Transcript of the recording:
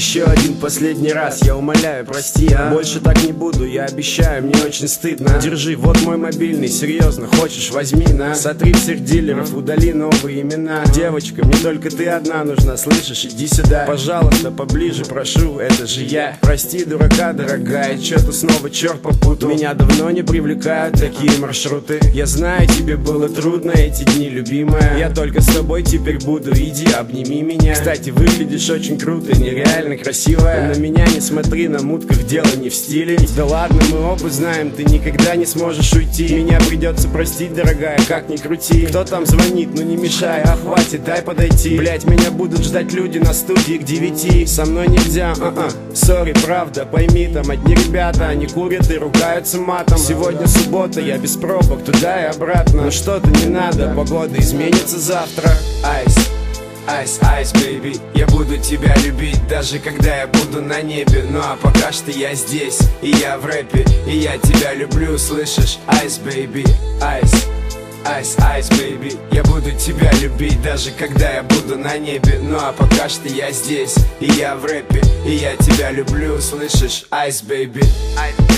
Еще один последний раз, я умоляю, прости, Больше так не буду, я обещаю, мне очень стыдно. Держи, вот мой мобильный, серьезно, хочешь, возьми, на. Сотри всех дилеров, удали новые имена. Девочка, мне только ты одна нужна, слышишь, иди сюда. Пожалуйста, поближе, прошу, это же я. Прости, дурака, дорогая, чё-то снова черт попутал. Меня давно не привлекают такие маршруты. Я знаю, тебе было трудно эти дни, любимая. Я только с тобой теперь буду, иди, обними меня. Кстати, выглядишь очень круто, нереально красивая. На меня не смотри, на мутках дело не в стиле. Да ладно, мы оба знаем, ты никогда не сможешь уйти. Меня придется простить, дорогая, как ни крути. Кто там звонит, ну не мешай, хватит, дай подойти. Блять, меня будут ждать люди на студии к 9. Со мной нельзя, сори, правда, пойми, там одни ребята, они курят и ругаются матом. Сегодня суббота, я без пробок, туда и обратно. Но что-то не надо, погода изменится завтра. Айс, айс, айс, бэйби, я буду тебя любить, даже когда я буду на небе. Ну а пока что я здесь, и я в рэпе, и я тебя люблю, слышишь? Айс, бэйби, айс, айс, айс, бэйби, я буду тебя любить, даже когда я буду на небе. Ну а пока что я здесь, и я в рэпе, и я тебя люблю, слышишь? Айс, бэйби, айс.